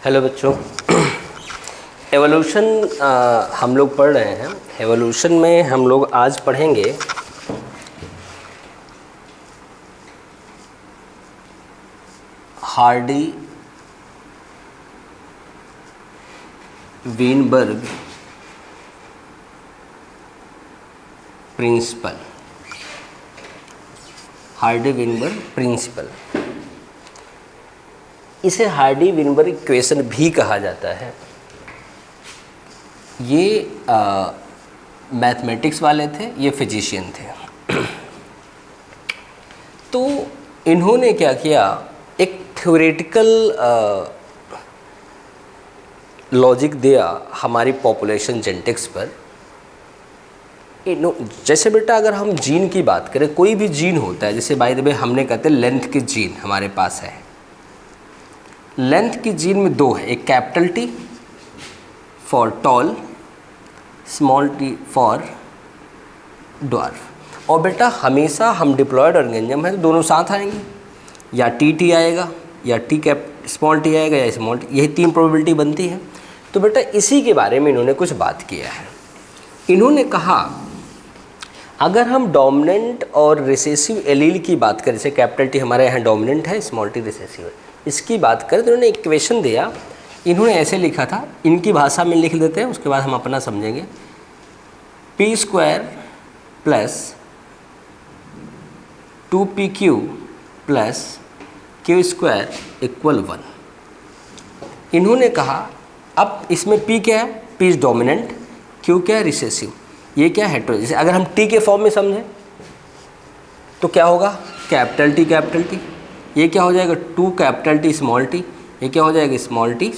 Hello बच्चों, evolution हम लोग पढ़ रहे हैं। एवोल्यूशन में हम लोग आज पढ़ेंगे Hardy Weinberg principle. Hardy Weinberg principle, इसे हार्डी वीनबर्ग इक्वेशन भी कहा जाता है। ये मैथमेटिक्स वाले थे, ये फिजिशियन थे। तो इन्होंने क्या किया, एक थ्योरेटिकल लॉजिक दिया हमारी पॉपुलेशन जेनेटिक्स पर। जैसे बेटा अगर हम जीन की बात करें, कोई भी जीन होता है, जैसे बाय द वे हमने कहते हैं लेंथ के जीन हमारे पास है। लेंथ की जीन में दो है, एक capital T for tall, small T for dwarf. और बेटा हमेशा हम डिप्लॉयड ऑर्गेनिज्म है तो दोनों साथ आएंगे, या टी आएगा या स्मॉल टी आएगा या स्मॉल टी, यही तीन प्रोबेबिलिटी बनती है। तो बेटा इसी के बारे में इन्होंने कुछ बात किया है। इन्होंने कहा अगर हम डोमिनेंट और रिसेसिव एलील की बात करें, जैसे कैपिटल टी हमारे यहाँ डोमिनेंट है, स्मॉल टी रिसेसिव है, इसकी बात करें तो इन्होंने इक्वेशन दिया। इन्होंने ऐसे लिखा था, इनकी भाषा में लिख देते हैं, उसके बाद हम अपना समझेंगे। p² plus 2pq plus q² equal 1। इन्होंने कहा अब इसमें p क्या है, p इज डोमिनेंट, q क्या है रिसेसिव, ये क्या है हेटेरो। जैसे अगर हम t के फॉर्म में समझें तो क्या होगा, कैपिटल टी, ये क्या हो जाएगा 2 कैपिटल टी स्मॉल टी, ये क्या हो जाएगा स्मॉल टी।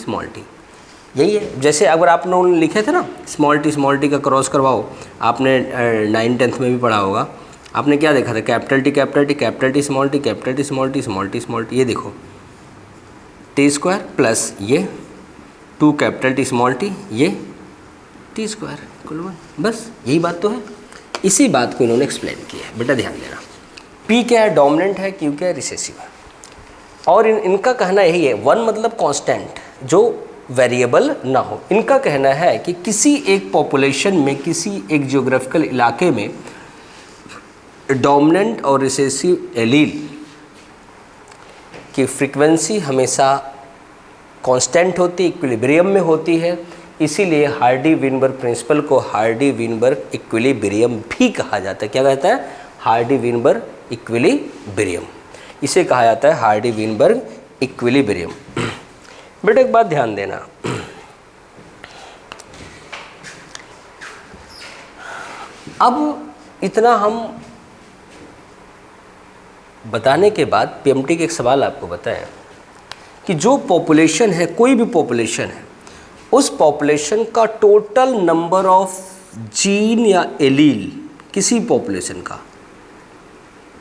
यही है, जैसे अगर आप लोगों ने लिखे थे ना स्मॉल टी का क्रॉस करवाओ, आपने 9th में भी पढ़ा होगा। आपने क्या देखा था, कैपिटल टी स्मॉल टी। ये देखो t² प्लस ये 2 कैपिटल टी स्मॉल टी, ये t² इक्वल 1। बस यही बात तो है। इसी बात को इन्होंने एक्सप्लेन किया है। बेटा ध्यान देना, p क्या है, डोमिनेंट है, q क्या है, रिसेसिव है। और इनका कहना यही है, 1 मतलब कांस्टेंट, जो वेरिएबल ना हो। इनका कहना है कि किसी एक पॉपुलेशन में, किसी एक जियोग्राफिकल इलाके में डोमिनेंट और रिसेसिव एलील की फ्रीक्वेंसी हमेशा कांस्टेंट होती, इक्विलिब्रियम में होती है। इसीलिए हार्डी वीनबर्ग प्रिंसिपल को हार्डी वीनबर्ग इक्विलिब्रियम भी कहा जाता है। क्या कहता है, हार्डी वीनबर्ग इक्विलिब्रियम, इसे कहा जाता है हार्डी वीनबर्ग इक्विलिब्रियम। बेटा एक बात ध्यान देना, अब इतना हम बताने के बाद पीएमटी के एक सवाल आपको बताएं कि जो पॉपुलेशन है, कोई भी पॉपुलेशन है, उस पॉपुलेशन का टोटल नंबर ऑफ जीन या एलील, किसी पॉपुलेशन का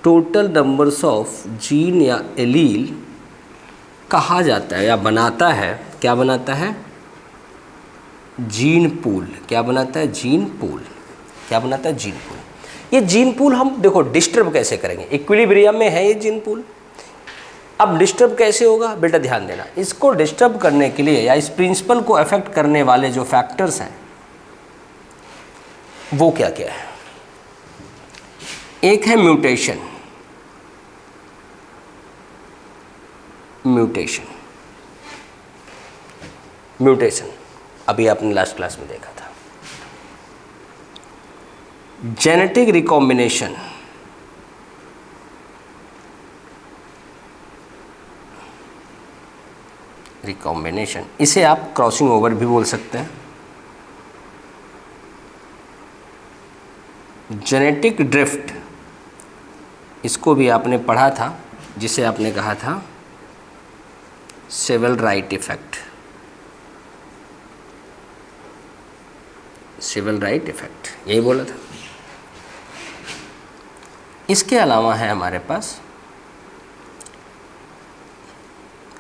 टोटल नंबर्स ऑफ जीन या एलील कहा जाता है या बनाता है, क्या बनाता है, जीन पूल। क्या बनाता है, जीन पूल। क्या बनाता है, जीन पूल। ये जीन पूल हम देखो डिस्टर्ब कैसे करेंगे, इक्विलिब्रियम में है ये जीन पूल। अब डिस्टर्ब कैसे होगा, बेटा ध्यान देना, इसको डिस्टर्ब करने के लिए या इस प्रिंसिपल को अफेक्ट करने वाले जो फैक्टर्स हैं वो क्या क्या है। एक है म्यूटेशन, अभी आपने लास्ट क्लास में देखा था। जेनेटिक रिकॉम्बिनेशन, इसे आप क्रॉसिंग ओवर भी बोल सकते हैं। जेनेटिक ड्रिफ्ट, इसको भी आपने पढ़ा था, जिसे आपने कहा था सेवेल राइट इफेक्ट। यही बोला था। इसके अलावा है हमारे पास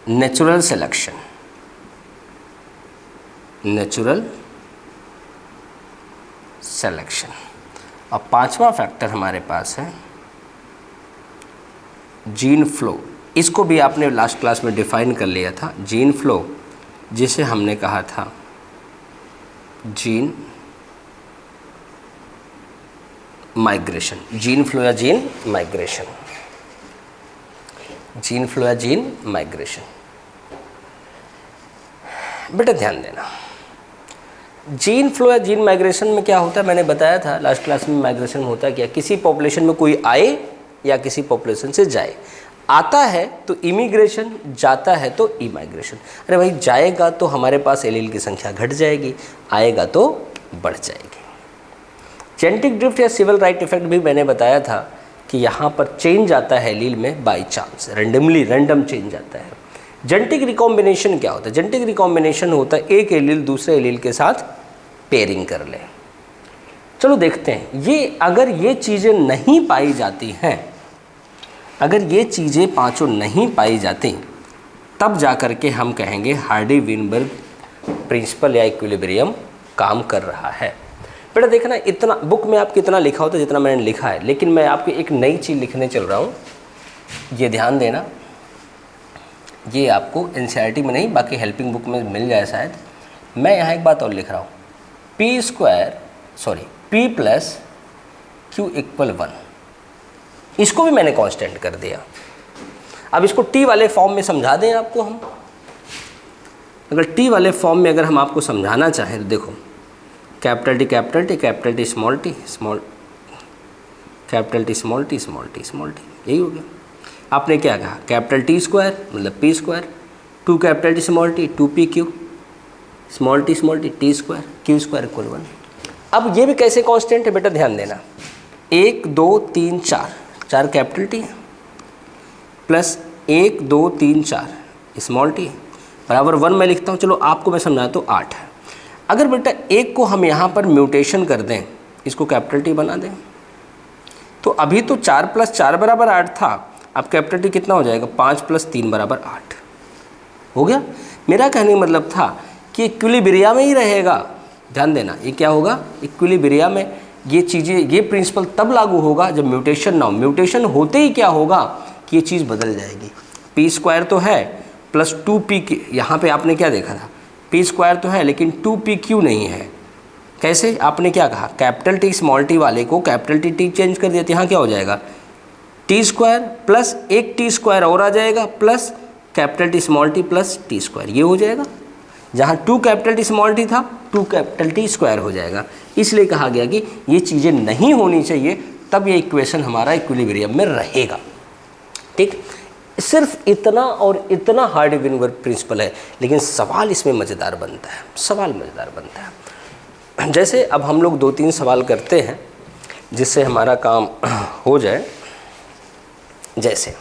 नेचुरल सिलेक्शन। और पांचवा फैक्टर हमारे पास है जीन फ्लो। इसको भी आपने लास्ट क्लास में डिफाइन कर लिया था। जीन फ्लो जिसे हमने कहा था जीन माइग्रेशन, जीन फ्लो या जीन माइग्रेशन, जीन फ्लो या जीन माइग्रेशन। बेटा ध्यान देना, जीन फ्लो या जीन माइग्रेशन में क्या होता है, मैंने बताया था लास्ट क्लास में, माइग्रेशन होता है क्या, किसी पॉपुलेशन में कोई आए या किसी पॉपुलेशन से जाए। आता है तो इमिग्रेशन, जाता है तो इमाइग्रेशन। अरे भाई जाएगा तो हमारे पास एलील की संख्या घट जाएगी, आएगा तो बढ़ जाएगी। जेनेटिक ड्रिफ्ट या सिविल राइट इफेक्ट भी मैंने बताया था कि यहाँ पर चेंज आता है एलील में by chance, randomly, random change आता है। जेनेटिक रिकॉम्बिनेशन क्या होता है? जेनेटिक रिकॉम्बिनेशन होता है एक एलील दूसरे एलील के साथ पेयरिंग कर ले। चलो देखते हैं, ये अगर ये चीज़ें नहीं पाई जाती हैं, अगर ये चीज़ें पांचों नहीं पाई जाती, तब जा कर के हम कहेंगे हार्डी-विनबर्ग प्रिंसिपल या इक्विलिब्रियम काम कर रहा है। बेटा देखना, इतना बुक में आपको इतना लिखा होता है जितना मैंने लिखा है, लेकिन मैं आपको एक नई चीज़ लिखने चल रहा हूँ, ये ध्यान देना। ये आपको एनसीईआरटी में नहीं, बाकी हेल्पिंग बुक में मिल जाए शायद। मैं यहाँ एक बात और लिख रहा हूँ, P प्लस Q इक्वल 1, इसको भी मैंने कांस्टेंट कर दिया। अब इसको T वाले फॉर्म में समझा दें आपको हम। अगर T वाले फॉर्म में अगर हम आपको समझाना चाहें तो देखो, capital T capital T, capital T small t, small capital T small t, small t small t, यही हो गया। आपने क्या कहा, कैपिटल T स्क्वायर मतलब P square, 2 capital T small t 2PQ, small t T square, Q square equal 1। अब ये भी कैसे कांस्टेंट है बेटा, ध्यान देना। 1 2 3 4, 4 capital T plus 1 2 3 4 small t बराबर 1 मैं लिखता हूँ। चलो आपको मैं समझाता तो 8 है। अगर बेटा एक को हम यहाँ पर म्यूटेशन कर दें, इसको कैपिटल T बना दें, तो अभी तो 4 प्लस 4 बराबर 8 था, अब कैपिटल T कितना हो जाएगा, 5 प्लस 3 बराबर 8 हो गया। मेरा कहने का मतलब था कि इक्विलिब्रियम में ही रहेगा। ध्यान देना, ये क्या होगा, इक्विलिब्रियम में ये चीज़ें, ये प्रिंसिपल तब लागू होगा जब म्यूटेशन ना हो। म्यूटेशन होते ही क्या होगा कि ये चीज़ बदल जाएगी। P स्क्वायर तो है प्लस 2PQ, यहाँ पे आपने क्या देखा था, P स्क्वायर तो है लेकिन 2PQ नहीं है। कैसे, आपने क्या कहा, कैपिटल T स्मॉल t वाले को कैपिटल T चेंज कर दिया, तो यहाँ क्या हो जाएगा, T स्क्वायर प्लस एक T स्क्वायर और आ जाएगा plus capital T small t plus T square, ये हो जाएगा। जहाँ 2 कैपिटल T स्मॉल t था, 2 कैपिटल T स्क्वायर हो जाएगा। इसलिए कहा गया कि ये चीज़ें नहीं होनी चाहिए, तब ये इक्वेशन हमारा इक्विलिब्रियम में रहेगा। ठीक, सिर्फ इतना और इतना हार्डी-विनबर्ग प्रिंसिपल है, लेकिन सवाल इसमें मज़ेदार बनता है, सवाल मज़ेदार बनता है। जैसे अब हम लोग 2-3 सवाल करते हैं जिससे हमारा काम हो जाए। जैसे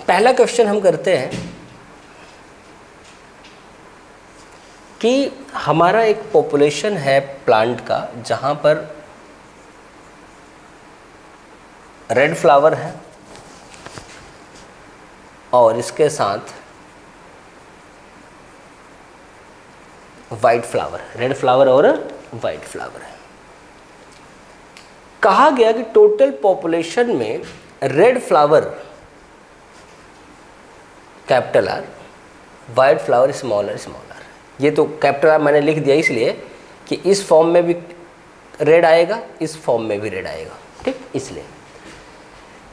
पहला क्वेश्चन हम करते हैं कि हमारा एक पॉपुलेशन है प्लांट का जहाँ पर रेड फ्लावर है और इसके साथ वाइट फ्लावर, रेड फ्लावर और वाइट फ्लावर है। कहा गया कि टोटल पॉपुलेशन में red flower capital R, white flower small R. ये तो कैपिटल आर मैंने लिख दिया इसलिए कि इस फॉर्म में भी रेड आएगा, इस फॉर्म में भी रेड आएगा, ठीक, इसलिए।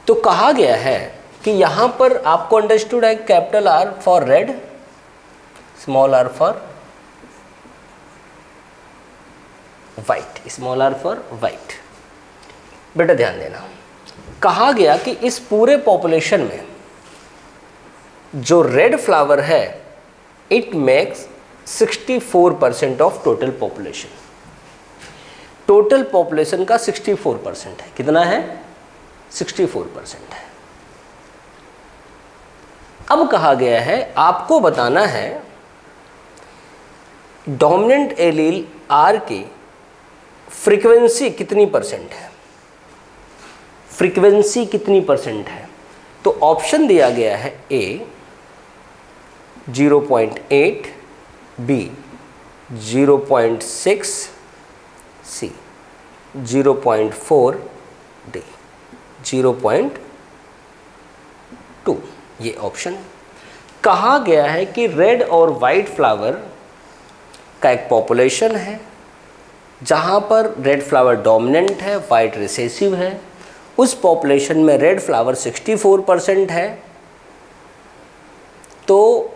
तो कहा गया है कि यहाँ पर आपको अंडरस्टूड है capital R for red, small R for white, small R for white. बेटा ध्यान देना, कहा गया कि इस पूरे पॉपुलेशन में जो रेड फ्लावर है it makes 64% of total population. Total population का 64% है। कितना है, 64% है। अब कहा गया है आपको बताना है डोमिनेंट एलील आर की फ्रीक्वेंसी कितनी परसेंट है, फ्रीक्वेंसी कितनी परसेंट है। तो ऑप्शन दिया गया है ए 0.8, बी 0.6, सी 0.4, डी 0.2। ये ऑप्शन कहा गया है कि रेड और वाइट फ्लावर का एक पॉपुलेशन है जहाँ पर रेड फ्लावर डोमिनेंट है, वाइट रिसेसिव है। उस पॉपुलेशन में रेड फ्लावर 64% है, तो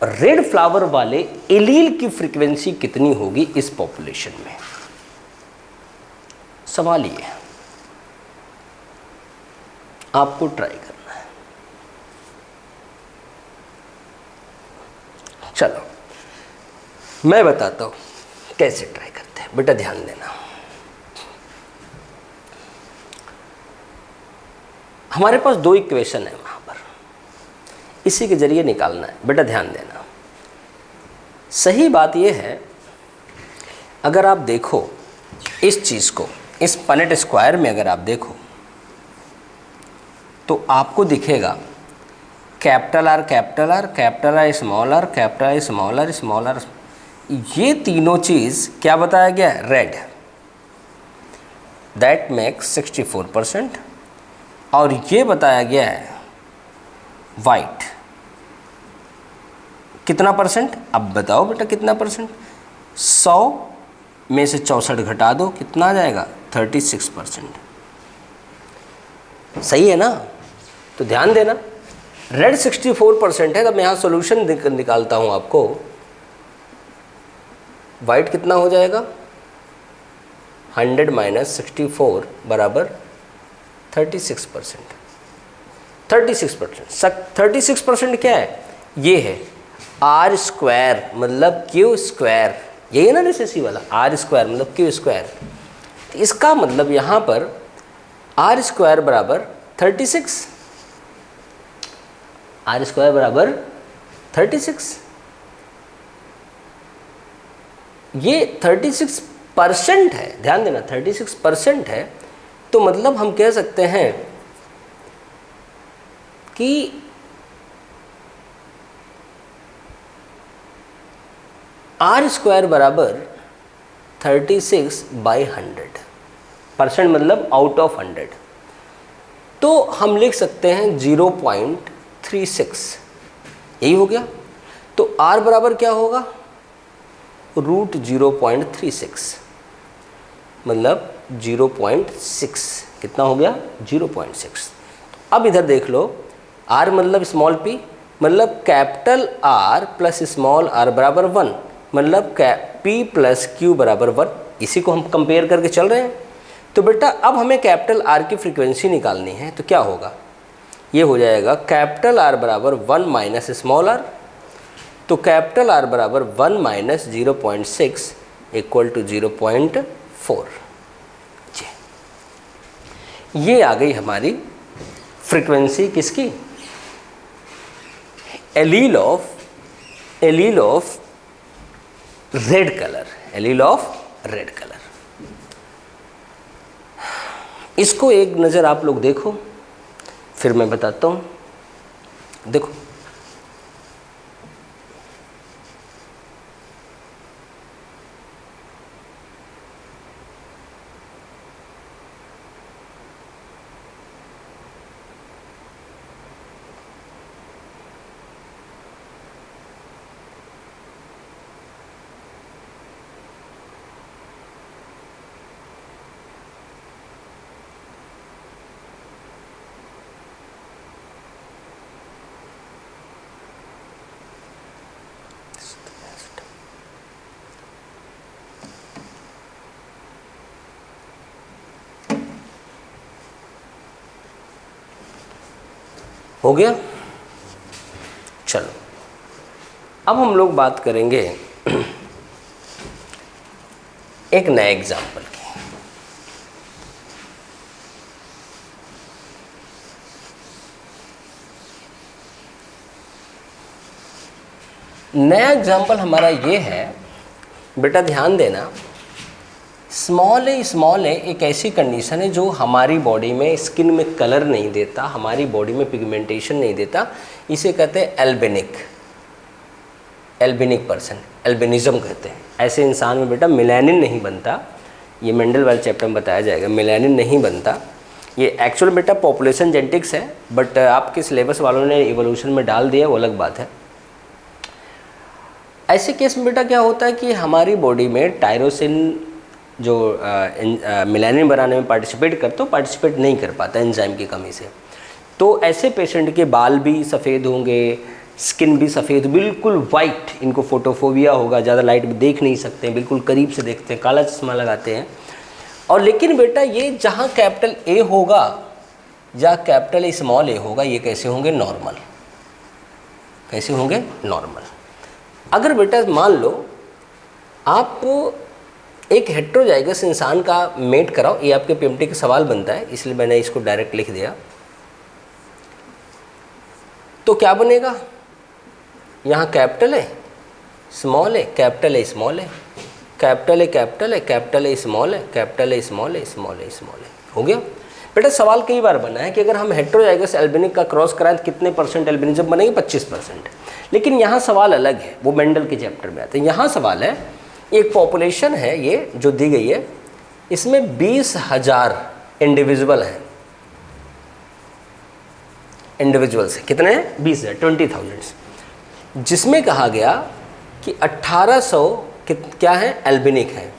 रेड फ्लावर वाले एलील की फ्रीक्वेंसी कितनी होगी इस पॉपुलेशन में? सवाल ये है, आपको ट्राई करना है। चलो मैं बताता हूं कैसे ट्राई करते हैं, बेटा ध्यान देना। हमारे पास दो इक्वेशन है वहां पर, इसी के जरिए निकालना है, बेटा ध्यान देना। सही बात यह है, अगर आप देखो इस चीज़ को, इस पनेट स्क्वायर में अगर आप देखो तो आपको दिखेगा capital R capital R, capital R small R, capital R small R, small R, ये तीनों चीज़ क्या बताया गया है? Red, that makes 64%। और ये बताया गया है वाइट, कितना परसेंट? अब बताओ बेटा कितना परसेंट? 100 में से 64 घटा दो, कितना आ जाएगा? 36%। सही है ना? तो ध्यान देना, रेड 64% है, तब मैं यहाँ सोल्यूशन निकालता हूँ आपको। वाइट कितना हो जाएगा? 100 माइनस 64 बराबर 36%। 36% क्या है? ये है आर स्क्वायर मतलब क्यू स्क्वायर, यही है ना रिसेसिव वाला, आर स्क्वायर मतलब क्यू स्क्वायर। तो इसका मतलब यहाँ पर आर स्क्वायर बराबर 36, आर स्क्वायर बराबर 36। ये 36% है, ध्यान देना 36% है। तो मतलब हम कह सकते हैं कि आर स्क्वायर बराबर 36/100, परसेंट मतलब आउट ऑफ 100। तो हम लिख सकते हैं 0.36, यही हो गया। तो आर बराबर क्या होगा? √0.36 मतलब 0.6, कितना हो गया? 0.6। अब इधर देख लो, आर मतलब स्मॉल पी, मतलब capital R plus small R बराबर 1, मतलब पी प्लस क्यू बराबर 1। इसी को हम कंपेयर करके चल रहे हैं। तो बेटा अब हमें कैपिटल आर की फ्रीक्वेंसी निकालनी है, तो क्या होगा? ये हो जाएगा कैपिटल आर बराबर 1 माइनस स्मॉल आर। तो कैपिटल आर बराबर 1 माइनस 0.6 इक्वल टू 0.4। ये आ गई हमारी फ्रीक्वेंसी किसकी? Allele of red colour, allele of red colour. इसको एक नज़र आप लोग देखो, फिर मैं बताता हूँ। देखो हो गया। चलो अब हम लोग बात करेंगे एक नए एग्जाम्पल की। नया एग्जाम्पल हमारा ये है, बेटा ध्यान देना, स्मॉल ए एक ऐसी कंडीशन है जो हमारी बॉडी में, स्किन में कलर नहीं देता, हमारी बॉडी में पिगमेंटेशन नहीं देता। इसे कहते हैं एल्बिनिक पर्सन, एल्बिनिज्म कहते हैं। ऐसे इंसान में बेटा मेलानिन नहीं बनता, ये मेंडल वाले चैप्टर में बताया जाएगा। मेलानिन नहीं बनता, ये एक्चुअल बेटा पॉपुलेशन जेनेटिक्स है, बट आपके सिलेबस वालों ने इवोल्यूशन में डाल दिया, वो अलग बात है। ऐसे केस में बेटा क्या होता है कि हमारी बॉडी में टायरोसिन जो मेलानिन बनाने में पार्टिसिपेट करता है, पार्टिसिपेट नहीं कर पाता एंजाइम की कमी से। तो ऐसे पेशेंट के बाल भी सफ़ेद होंगे, स्किन भी सफ़ेद, बिल्कुल वाइट, इनको फोटोफोबिया होगा, ज़्यादा लाइट में देख नहीं सकते हैं, बिल्कुल करीब से देखते हैं, काला चश्मा लगाते हैं। और लेकिन बेटा ये जहाँ कैपिटल ए होगा या कैपिटल ए स्मॉल ए होगा, ये कैसे होंगे? नॉर्मल। कैसे होंगे? नॉर्मल। अगर बेटा मान लो आप एक हेट्रोजाइगस इंसान का मेट कराओ, ये आपके पीएमटी का सवाल बनता है, इसलिए मैंने इसको डायरेक्ट लिख दिया, तो क्या बनेगा? यहाँ कैपिटल है, स्मॉल है, कैपिटल है, स्मॉल है, कैपिटल है, कैपिटल है, कैपिटल है, स्मॉल है, कैपिटल है, स्मॉल है, स्मॉल है, स्मॉल है। हो गया बेटा। सवाल कई बार बना है कि अगर हम हेट्रोजाइगस एल्बिनिक का क्रॉस कराएं तो कितने % एल्बिनिज्म बनेंगे? 25%। लेकिन यहाँ सवाल अलग है, वो मेंडल के चैप्टर में आता है। यहाँ सवाल है, एक पॉपुलेशन है ये जो दी गई है, इसमें 20,000 इंडिविजुअल हैं। इंडिविजुअल्स कितने हैं? 20,000, 20,000, जिसमें कहा गया कि 1800 क्या है? एल्बिनिक है,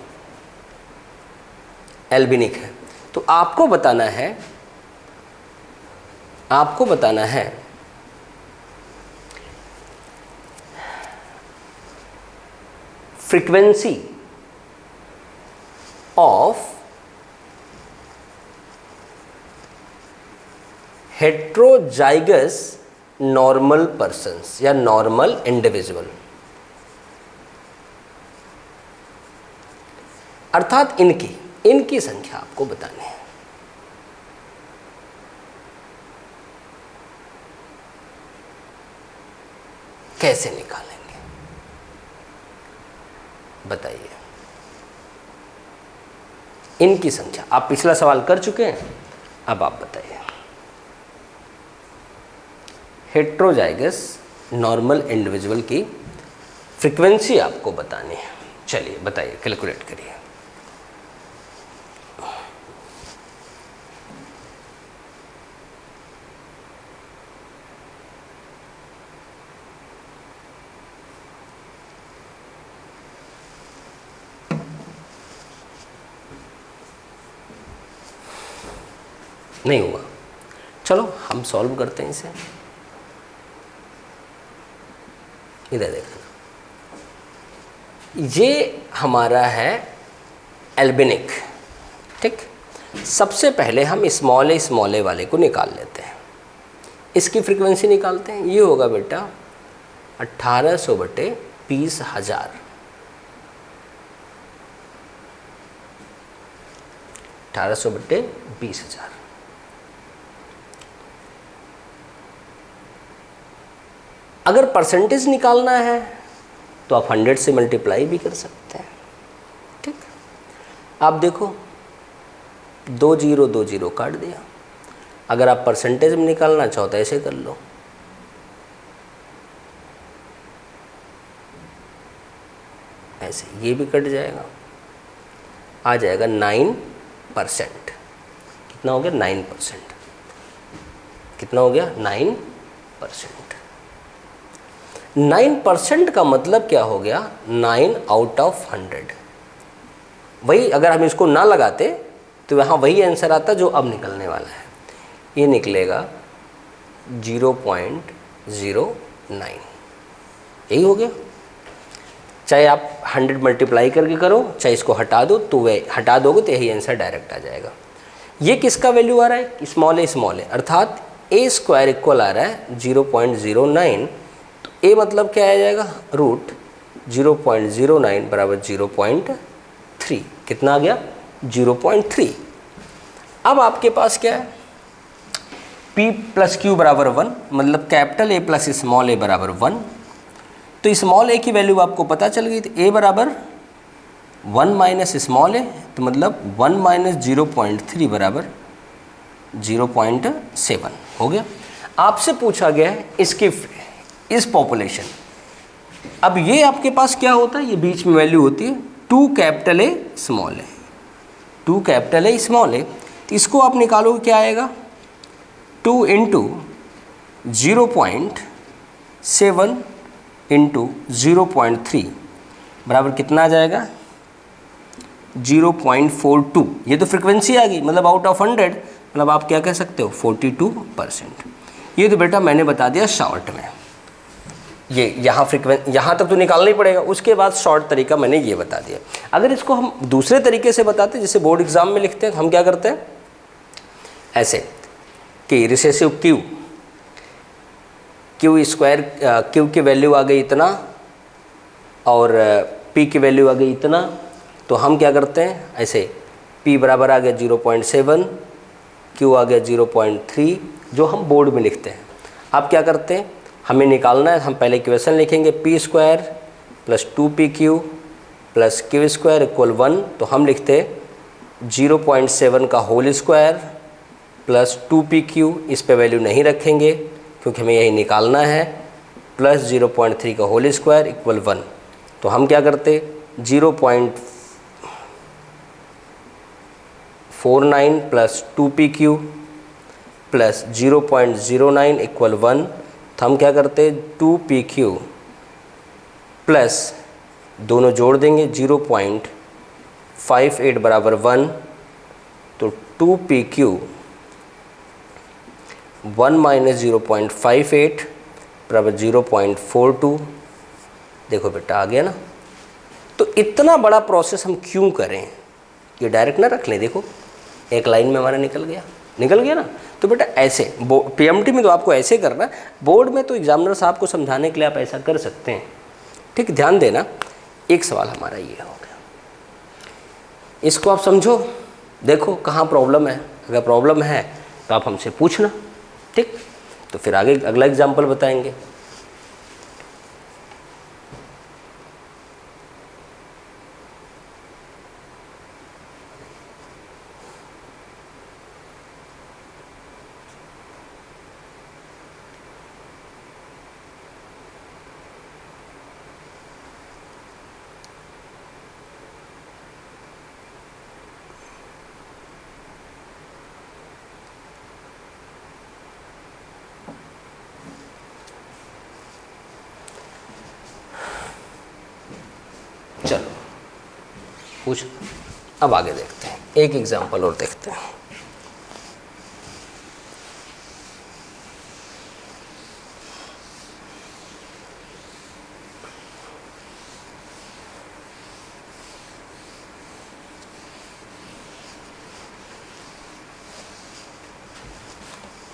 एल्बिनिक है। तो आपको बताना है frequency of heterozygous normal persons या नॉर्मल इंडिविजुअल, अर्थात इनकी संख्या आपको बतानी है। कैसे निकालेंगे बताइए? इनकी संख्या आप पिछला सवाल कर चुके हैं, अब आप बताइए। हेट्रोजाइगस नॉर्मल इंडिविजुअल की फ्रीक्वेंसी आपको बतानी है। चलिए बताइए, कैलकुलेट करिए। नहीं हुआ, चलो हम सॉल्व करते हैं इसे। इधर देखना, ये हमारा है एल्बिनिक, ठीक। सबसे पहले हम स्मॉल ए वाले को निकाल लेते हैं, इसकी फ्रीक्वेंसी निकालते हैं। ये होगा बेटा 1800 बटे 20,000, 1800 बटे 20,000। अगर परसेंटेज निकालना है तो आप 100 से मल्टीप्लाई भी कर सकते हैं, ठीक। आप देखो 2 0 काट दिया। अगर आप परसेंटेज में निकालना चाहो तो ऐसे कर लो, ऐसे ये भी कट जाएगा, आ जाएगा 9%। कितना हो गया? 9%। कितना हो गया? 9%। 9% का मतलब क्या हो गया? 9 आउट ऑफ 100। वही अगर हम इसको ना लगाते तो यहाँ वही आंसर आता जो अब निकलने वाला है, ये निकलेगा 0.09। यही हो गया। चाहे आप 100 मल्टीप्लाई करके करो, चाहे इसको हटा दो, तो वह हटा दोगे तो यही आंसर डायरेक्ट आ जाएगा। ये किसका वैल्यू आ रहा है? स्मॉल ए, अर्थात ए स्क्वायर इक्वल आ रहा है 0.09। ए मतलब क्या आ जाएगा? रूट 0.09 बराबर 0.3। कितना आ गया? 0.3। अब आपके पास क्या है? P प्लस क्यू बराबर 1, मतलब कैपिटल ए प्लस स्मॉल ए बराबर 1। तो स्मॉल ए की वैल्यू आपको पता चल गई, तो ए बराबर 1 माइनस स्मॉल ए, तो मतलब 1 माइनस 0.3 बराबर 0.7 हो गया। आपसे पूछा गया है इसकी इस पॉपुलेशन। अब ये आपके पास क्या होता है? ये बीच में वैल्यू होती है 2 capital A small A, 2 capital A small A. तो इसको आप निकालोगे क्या आएगा, 2 इंटू 0.7 इंटू 0.3 बराबर कितना आ जाएगा, 0.42। ये तो फ्रिक्वेंसी आ गई, मतलब आउट ऑफ 100, मतलब आप क्या कह सकते हो 42%। ये तो बेटा मैंने बता दिया शॉर्ट में, ये यहाँ तक तो निकालना ही पड़ेगा, उसके बाद शॉर्ट तरीका मैंने ये बता दिया। अगर इसको हम दूसरे तरीके से बताते, जैसे बोर्ड एग्जाम में लिखते हैं, हम क्या करते हैं ऐसे कि रिसेसिव क्यू स्क्वायर, क्यू की वैल्यू आ गई इतना और पी की वैल्यू आ गई इतना, तो हम क्या करते हैं ऐसे, पी बराबर आ गया 0.7, क्यू आ गया 0.3, जो हम बोर्ड में लिखते हैं। आप क्या करते हैं, हमें निकालना है, हम पहले इक्वेशन लिखेंगे, P square plus 2pq plus Q square equal 1, तो हम लिखते 0.7 का होल स्क्वायर प्लस 2pq, इस पे वैल्यू नहीं रखेंगे क्योंकि हमें यही निकालना है, प्लस 0.3 का होल स्क्वायर इक्वल 1। तो हम क्या करते 0.49 प्लस 2pq प्लस 0.09 इक्वल 1, तो हम क्या करते 2pq प्लस दोनों जोड़ देंगे 0.58 बराबर 1, तो 2pq 1 माइनस 0.58 बराबर 0.42। देखो बेटा आ गया ना। तो इतना बड़ा प्रोसेस हम क्यों करें, ये डायरेक्ट ना रख लें, देखो एक लाइन में हमारा निकल गया ना। तो बेटा ऐसे पीएमटी में तो आपको ऐसे करना है, बोर्ड में तो एग्जामिनर साहब को समझाने के लिए आप ऐसा कर सकते हैं। ठीक, ध्यान देना। एक सवाल हमारा ये हो गया, इसको आप समझो, देखो कहाँ प्रॉब्लम है, अगर प्रॉब्लम है तो आप हमसे पूछना। ठीक, तो फिर आगे अगला एग्जाम्पल बताएंगे। चलो पूछ, अब आगे देखते हैं, एक एग्जाम्पल और देखते हैं।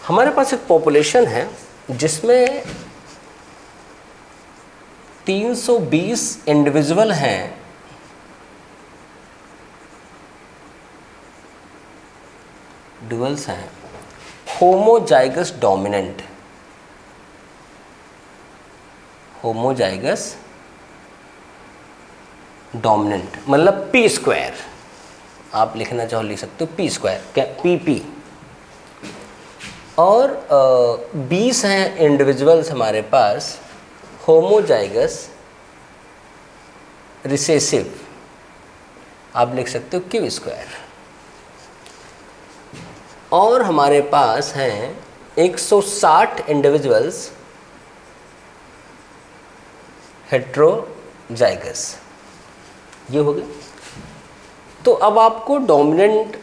हमारे पास एक पॉपुलेशन है जिसमें 320 इंडिविजुअल हैं डुअल्स हैं, होमोजाइगस डोमिनेंट, होमोजाइगस डोमिनेंट मतलब पी स्क्वायर, आप लिखना चाहो लिख सकते हो पी स्क्वायर, क्या पी। और 20 हैं इंडिविजुअल्स हमारे पास होमोजाइगस रिसेसिव, आप लिख सकते हो क्यू स्क्वायर। और हमारे पास हैं 160 इंडिविजुअल्स हेट्रोजाइगस, ये हो गए। तो अब आपको डोमिनेंट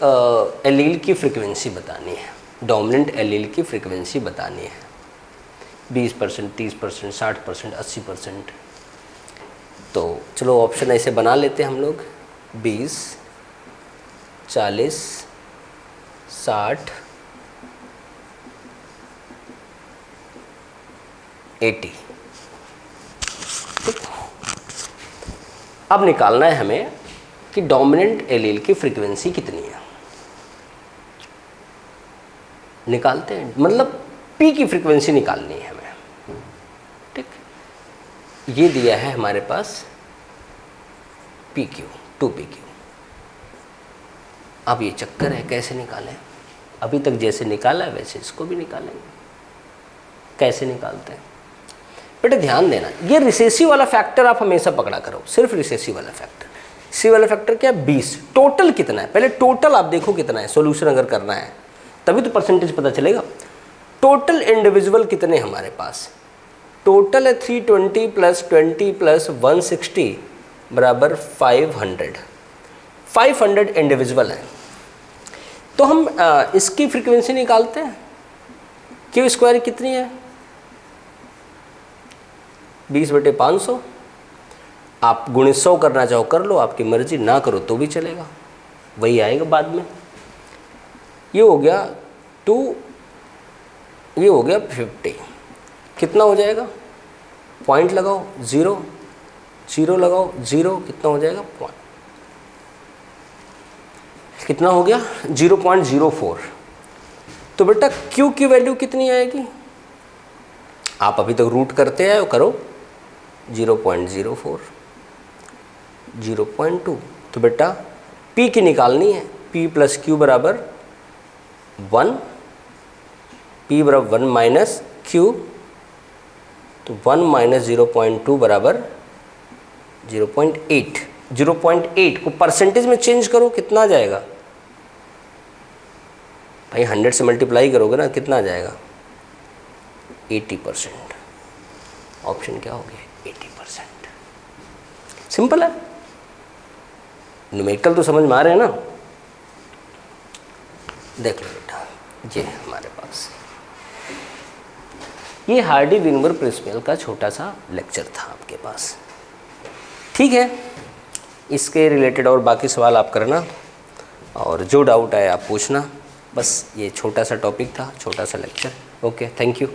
एलील की फ्रीक्वेंसी बतानी है, डोमिनेंट एलील की फ्रीक्वेंसी बतानी है, 20%, 30%, 60%, 80%। तो चलो ऑप्शन ऐसे बना लेते हैं हम लोग, 20, 40, 60, 80। अब निकालना है हमें कि डोमिनेंट एलील की फ्रीक्वेंसी कितनी है। निकालते हैं, मतलब पी की फ्रीक्वेंसी निकालनी है हमें। ठीक, ये दिया है हमारे पास पी क्यू, 2pq। अब ये चक्कर है कैसे निकालें, अभी तक जैसे निकाला है वैसे इसको भी निकालेंगे। कैसे निकालते हैं बेटा, ध्यान देना, ये रिसेसिव वाला फैक्टर आप हमेशा पकड़ा करो, सिर्फ रिसेसिव वाला फैक्टर। सी वाला फैक्टर क्या है 20। टोटल कितना है, पहले टोटल आप देखो कितना है, सॉल्यूशन अगर करना है तभी तो परसेंटेज पता चलेगा। टोटल इंडिविजुअल कितने हमारे पास, टोटल है 320 + 20 + 160 बराबर 500। 500 इंडिविजुअल है। तो हम इसकी फ्रीक्वेंसी निकालते हैं। क्यू स्क्वायर कितनी है 20/500। आप गुणित 100 करना चाहो कर लो, आपकी मर्जी, ना करो तो भी चलेगा, वही आएगा बाद में। ये हो गया 2, ये हो गया 50। कितना हो जाएगा, पॉइंट लगाओ 0, 0 लगाओ 0, कितना हो जाएगा पॉइंट, कितना हो गया 0.04। तो बेटा Q की वैल्यू कितनी आएगी, आप अभी तक रूट करते आए, करो 0.04, 0.2। तो बेटा P की निकालनी है, P + Q बराबर 1, P बराबर 1 - Q, तो 1 - 0.2 बराबर 0.8। 0.8 को परसेंटेज में चेंज करो, कितना आ जाएगा भाई, 100 से मल्टीप्लाई करोगे ना, कितना आ जाएगा 80%। ऑप्शन क्या हो गया 80%। सिंपल है, न्यूमेरिकल तो समझ में आ रहे हैं ना। देख लो बेटा, ये हमारे पास ये हार्डी-विनबर प्रिंसिपल का छोटा सा लेक्चर था आपके पास, ठीक है। इसके रिलेटेड और बाकी सवाल आप करना, और जो डाउट आए आप पूछना। बस ये छोटा सा टॉपिक था, छोटा सा लेक्चर। Okay, thank you.